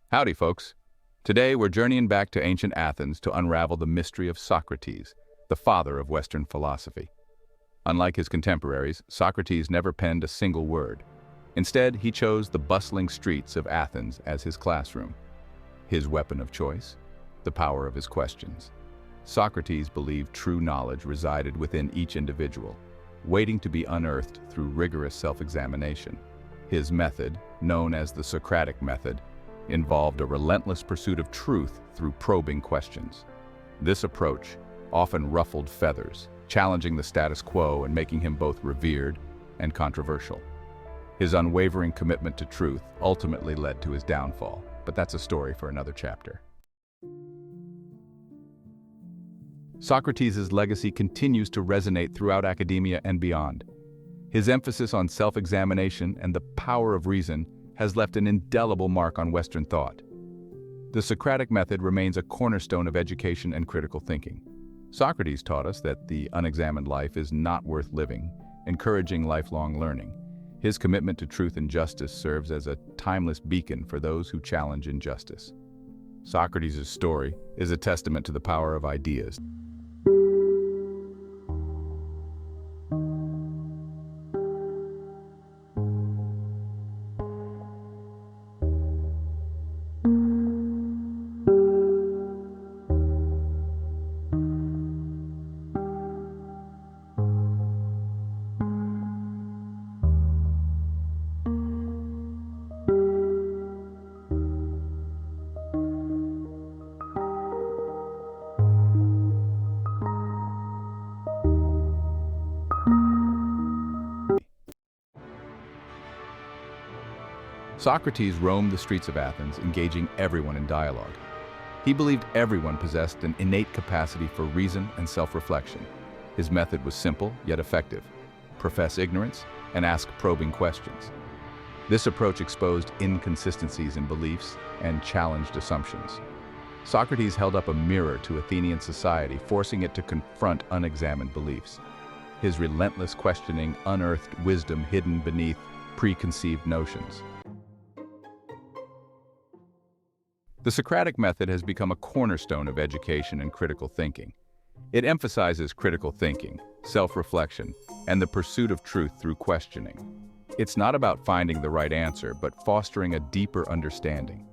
Howdy, folks. Today, we're journeying back to ancient Athens to unravel the mystery of Socrates, the father of Western philosophy. Unlike his contemporaries, Socrates never penned a single word. Instead, he chose the bustling streets of Athens as his classroom. His weapon of choice? The power of his questions. Socrates believed true knowledge resided within each individual, waiting to be unearthed through rigorous self-examination. His method, known as the Socratic method, involved a relentless pursuit of truth through probing questions. This approach often ruffled feathers, challenging the status quo and making him both revered and controversial. His unwavering commitment to truth ultimately led to his downfall, but that's a story for another chapter. Socrates' legacy continues to resonate throughout academia and beyond. His emphasis on self-examination and the power of reason has left an indelible mark on Western thought. The Socratic method remains a cornerstone of education and critical thinking. Socrates taught us that the unexamined life is not worth living, encouraging lifelong learning. His commitment to truth and justice serves as a timeless beacon for those who challenge injustice. Socrates' story is a testament to the power of ideas. Socrates roamed the streets of Athens, engaging everyone in dialogue. He believed everyone possessed an innate capacity for reason and self-reflection. His method was simple yet effective: profess ignorance and ask probing questions. This approach exposed inconsistencies in beliefs and challenged assumptions. Socrates held up a mirror to Athenian society, forcing it to confront unexamined beliefs. His relentless questioning unearthed wisdom hidden beneath preconceived notions. The Socratic method has become a cornerstone of education and critical thinking. It emphasizes critical thinking, self-reflection, and the pursuit of truth through questioning. It's not about finding the right answer, but fostering a deeper understanding.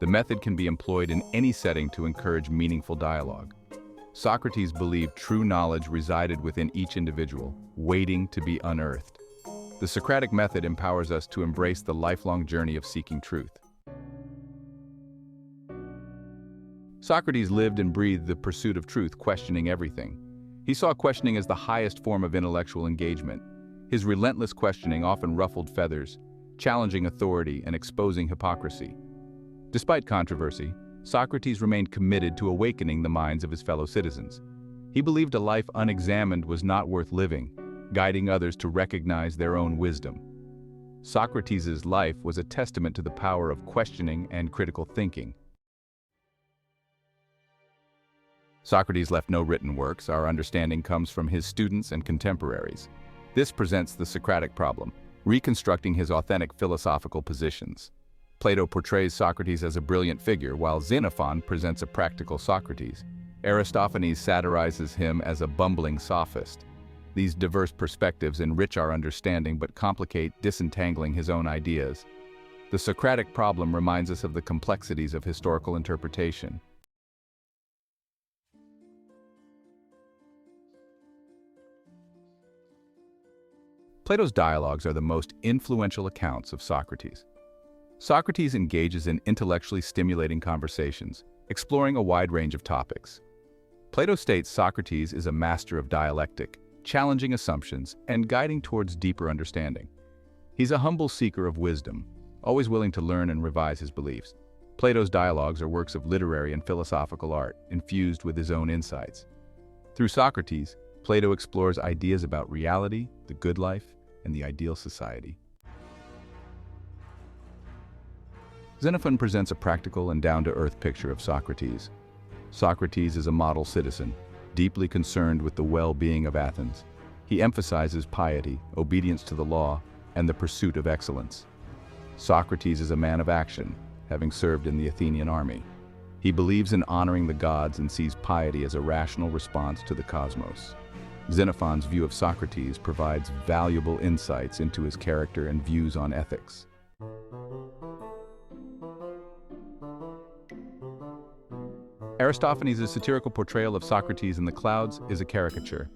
The method can be employed in any setting to encourage meaningful dialogue. Socrates believed true knowledge resided within each individual, waiting to be unearthed. The Socratic method empowers us to embrace the lifelong journey of seeking truth. Socrates lived and breathed the pursuit of truth, questioning everything. He saw questioning as the highest form of intellectual engagement. His relentless questioning often ruffled feathers, challenging authority and exposing hypocrisy. Despite controversy, Socrates remained committed to awakening the minds of his fellow citizens. He believed a life unexamined was not worth living, guiding others to recognize their own wisdom. Socrates' life was a testament to the power of questioning and critical thinking. Socrates left no written works. Our understanding comes from his students and contemporaries. This presents the Socratic Problem, reconstructing his authentic philosophical positions. Plato portrays Socrates as a brilliant figure, while Xenophon presents a practical Socrates. Aristophanes satirizes him as a bumbling sophist. These diverse perspectives enrich our understanding but complicate disentangling his own ideas. The Socratic Problem reminds us of the complexities of historical interpretation. Plato's dialogues are the most influential accounts of Socrates. Socrates engages in intellectually stimulating conversations, exploring a wide range of topics. Plato states Socrates is a master of dialectic, challenging assumptions and guiding towards deeper understanding. He's a humble seeker of wisdom, always willing to learn and revise his beliefs. Plato's dialogues are works of literary and philosophical art, infused with his own insights. Through Socrates, Plato explores ideas about reality, the good life, and the ideal society. Xenophon presents a practical and down-to-earth picture of Socrates. Socrates is a model citizen, deeply concerned with the well-being of Athens. He emphasizes piety, obedience to the law, and the pursuit of excellence. Socrates is a man of action, having served in the Athenian army. He believes in honoring the gods and sees piety as a rational response to the cosmos. Xenophon's view of Socrates provides valuable insights into his character and views on ethics. Aristophanes' satirical portrayal of Socrates in the clouds is a caricature.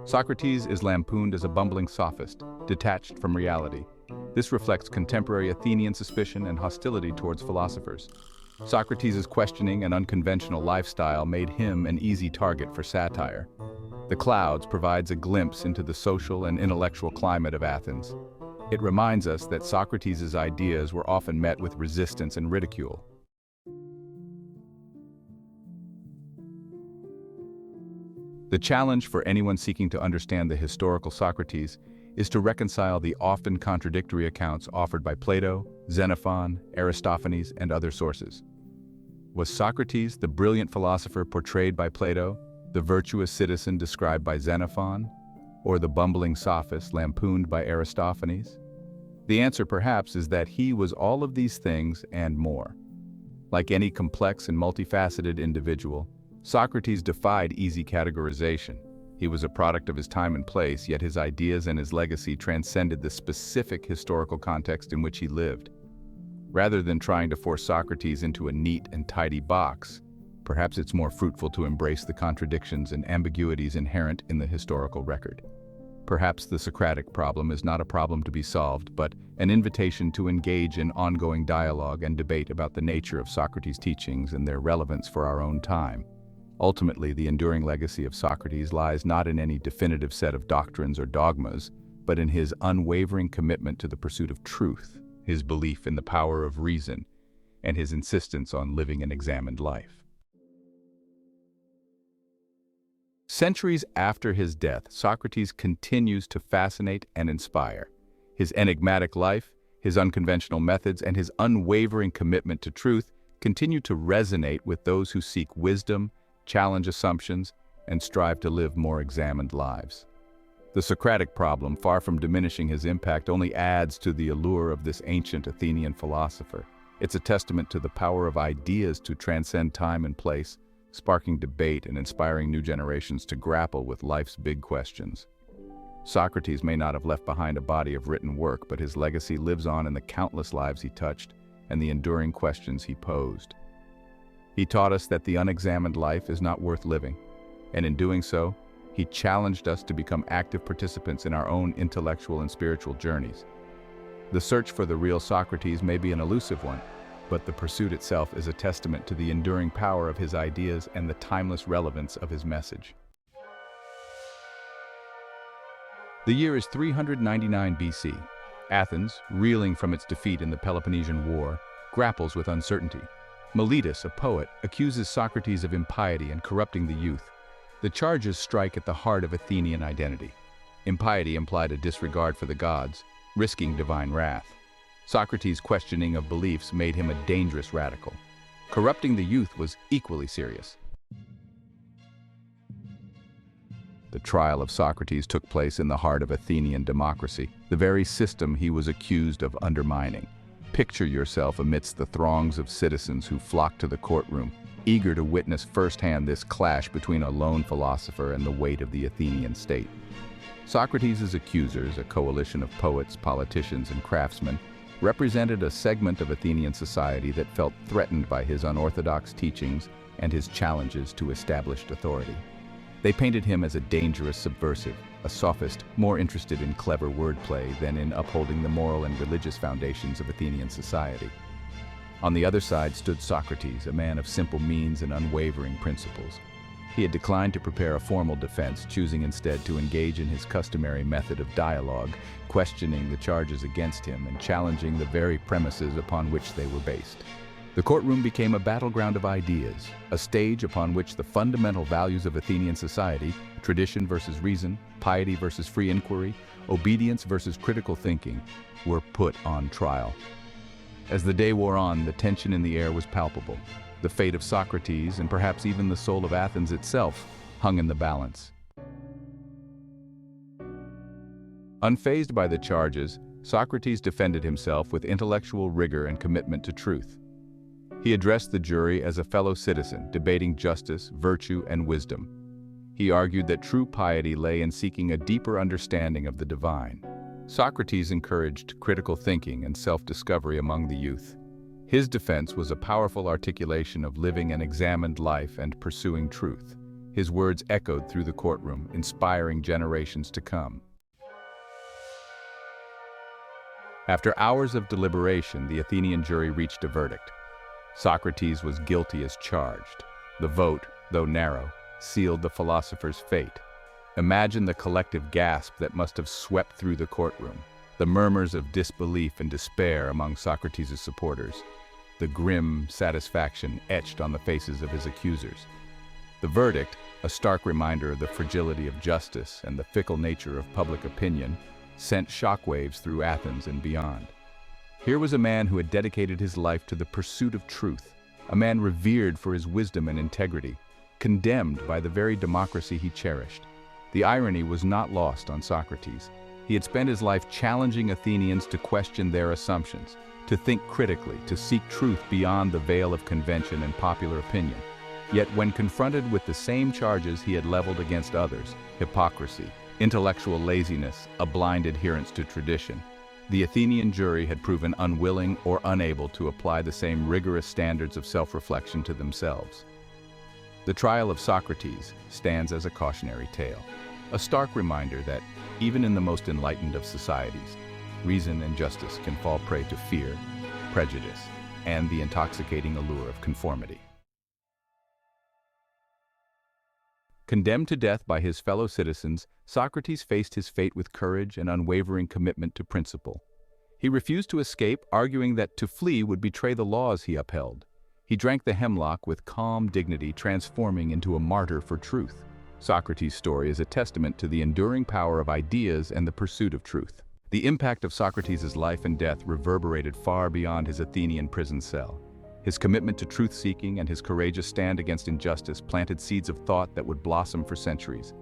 Socrates is lampooned as a bumbling sophist, detached from reality. This reflects contemporary Athenian suspicion and hostility towards philosophers. Socrates' questioning and unconventional lifestyle made him an easy target for satire. The Clouds provides a glimpse into the social and intellectual climate of Athens. It reminds us that Socrates' ideas were often met with resistance and ridicule. The challenge for anyone seeking to understand the historical Socrates is to reconcile the often contradictory accounts offered by Plato, Xenophon, Aristophanes, and other sources. Was Socrates the brilliant philosopher portrayed by Plato, the virtuous citizen described by Xenophon, or the bumbling sophist lampooned by Aristophanes? The answer, perhaps, is that he was all of these things and more. Like any complex and multifaceted individual, Socrates defied easy categorization. He was a product of his time and place, yet his ideas and his legacy transcended the specific historical context in which he lived. Rather than trying to force Socrates into a neat and tidy box, perhaps it's more fruitful to embrace the contradictions and ambiguities inherent in the historical record. Perhaps the Socratic problem is not a problem to be solved, but an invitation to engage in ongoing dialogue and debate about the nature of Socrates' teachings and their relevance for our own time. Ultimately, the enduring legacy of Socrates lies not in any definitive set of doctrines or dogmas, but in his unwavering commitment to the pursuit of truth, his belief in the power of reason, and his insistence on living an examined life. Centuries after his death, Socrates continues to fascinate and inspire. His enigmatic life, his unconventional methods, and his unwavering commitment to truth continue to resonate with those who seek wisdom, challenge assumptions, and strive to live more examined lives. The Socratic Problem, far from diminishing his impact, only adds to the allure of this ancient Athenian philosopher. It's a testament to the power of ideas to transcend time and place, sparking debate and inspiring new generations to grapple with life's big questions. Socrates may not have left behind a body of written work, but his legacy lives on in the countless lives he touched and the enduring questions he posed. He taught us that the unexamined life is not worth living, and in doing so, he challenged us to become active participants in our own intellectual and spiritual journeys. The search for the real Socrates may be an elusive one, but the pursuit itself is a testament to the enduring power of his ideas and the timeless relevance of his message. The year is 399 BC. Athens, reeling from its defeat in the Peloponnesian War, grapples with uncertainty. Meletus, a poet, accuses Socrates of impiety and corrupting the youth. The charges strike at the heart of Athenian identity. Impiety implied a disregard for the gods, risking divine wrath. Socrates' questioning of beliefs made him a dangerous radical. Corrupting the youth was equally serious. The trial of Socrates took place in the heart of Athenian democracy, the very system he was accused of undermining. Picture yourself amidst the throngs of citizens who flocked to the courtroom, eager to witness firsthand this clash between a lone philosopher and the weight of the Athenian state. Socrates' accusers, a coalition of poets, politicians, and craftsmen, represented a segment of Athenian society that felt threatened by his unorthodox teachings and his challenges to established authority. They painted him as a dangerous subversive, a sophist more interested in clever wordplay than in upholding the moral and religious foundations of Athenian society. On the other side stood Socrates, a man of simple means and unwavering principles. He had declined to prepare a formal defense, choosing instead to engage in his customary method of dialogue, questioning the charges against him and challenging the very premises upon which they were based. The courtroom became a battleground of ideas, a stage upon which the fundamental values of Athenian society, tradition versus reason, piety versus free inquiry, obedience versus critical thinking, were put on trial. As the day wore on, the tension in the air was palpable. The fate of Socrates, and perhaps even the soul of Athens itself, hung in the balance. Unfazed by the charges, Socrates defended himself with intellectual rigor and commitment to truth. He addressed the jury as a fellow citizen, debating justice, virtue, and wisdom. He argued that true piety lay in seeking a deeper understanding of the divine. Socrates encouraged critical thinking and self-discovery among the youth. His defense was a powerful articulation of living an examined life and pursuing truth. His words echoed through the courtroom, inspiring generations to come. After hours of deliberation, the Athenian jury reached a verdict. Socrates was guilty as charged. The vote, though narrow, sealed the philosopher's fate. Imagine the collective gasp that must have swept through the courtroom, the murmurs of disbelief and despair among Socrates' supporters, the grim satisfaction etched on the faces of his accusers. The verdict, a stark reminder of the fragility of justice and the fickle nature of public opinion, sent shockwaves through Athens and beyond. Here was a man who had dedicated his life to the pursuit of truth, a man revered for his wisdom and integrity, condemned by the very democracy he cherished. The irony was not lost on Socrates. He had spent his life challenging Athenians to question their assumptions, to think critically, to seek truth beyond the veil of convention and popular opinion. Yet when confronted with the same charges he had leveled against others, hypocrisy, intellectual laziness, a blind adherence to tradition, the Athenian jury had proven unwilling or unable to apply the same rigorous standards of self-reflection to themselves. The Trial of Socrates stands as a cautionary tale, a stark reminder that, even in the most enlightened of societies, reason and justice can fall prey to fear, prejudice, and the intoxicating allure of conformity. Condemned to death by his fellow citizens, Socrates faced his fate with courage and unwavering commitment to principle. He refused to escape, arguing that to flee would betray the laws he upheld. He drank the hemlock with calm dignity, transforming into a martyr for truth. Socrates' story is a testament to the enduring power of ideas and the pursuit of truth. The impact of Socrates' life and death reverberated far beyond his Athenian prison cell. His commitment to truth-seeking and his courageous stand against injustice planted seeds of thought that would blossom for centuries.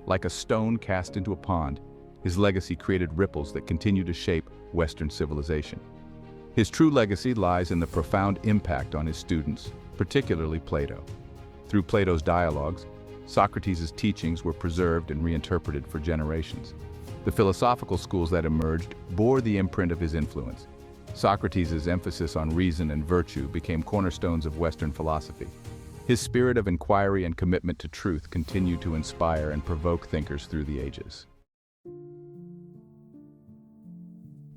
Like a stone cast into a pond, his legacy created ripples that continue to shape Western civilization. His true legacy lies in the profound impact on his students, particularly Plato. Through Plato's dialogues, Socrates' teachings were preserved and reinterpreted for generations. The philosophical schools that emerged bore the imprint of his influence. Socrates' emphasis on reason and virtue became cornerstones of Western philosophy. His spirit of inquiry and commitment to truth continued to inspire and provoke thinkers through the ages.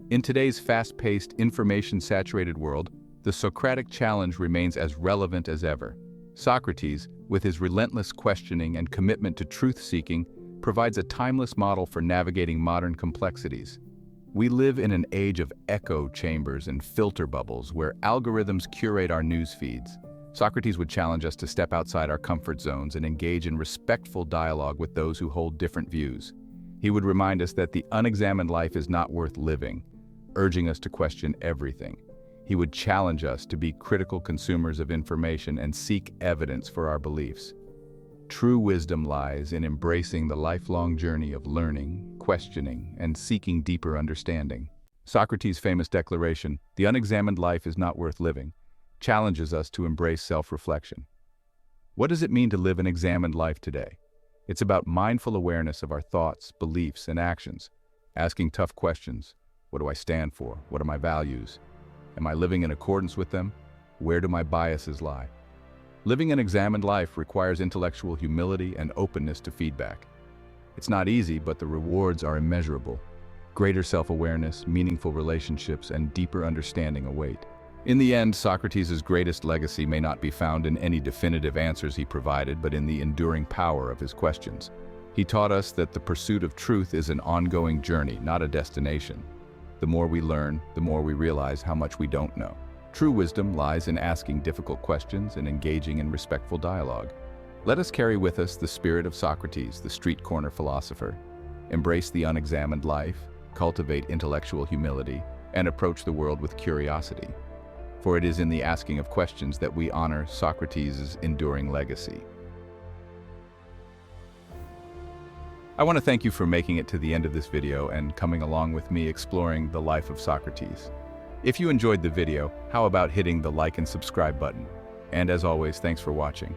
In today's fast-paced, information-saturated world, the Socratic challenge remains as relevant as ever. Socrates, with his relentless questioning and commitment to truth-seeking, provides a timeless model for navigating modern complexities. We live in an age of echo chambers and filter bubbles where algorithms curate our news feeds. Socrates would challenge us to step outside our comfort zones and engage in respectful dialogue with those who hold different views. He would remind us that the unexamined life is not worth living, urging us to question everything. He would challenge us to be critical consumers of information and seek evidence for our beliefs. True wisdom lies in embracing the lifelong journey of learning, questioning, and seeking deeper understanding. Socrates' famous declaration, "The unexamined life is not worth living," challenges us to embrace self-reflection. What does it mean to live an examined life today? It's about mindful awareness of our thoughts, beliefs, and actions, asking tough questions. What do I stand for? What are my values? Am I living in accordance with them? Where do my biases lie? Living an examined life requires intellectual humility and openness to feedback. It's not easy, but the rewards are immeasurable. Greater self-awareness, meaningful relationships, and deeper understanding await. In the end, Socrates' greatest legacy may not be found in any definitive answers he provided, but in the enduring power of his questions. He taught us that the pursuit of truth is an ongoing journey, not a destination. The more we learn, the more we realize how much we don't know. True wisdom lies in asking difficult questions and engaging in respectful dialogue. Let us carry with us the spirit of Socrates, the street-corner philosopher. Embrace the unexamined life, cultivate intellectual humility, and approach the world with curiosity. For it is in the asking of questions that we honor Socrates' enduring legacy. I want to thank you for making it to the end of this video and coming along with me exploring the life of Socrates. If you enjoyed the video, how about hitting the like and subscribe button? And as always, thanks for watching.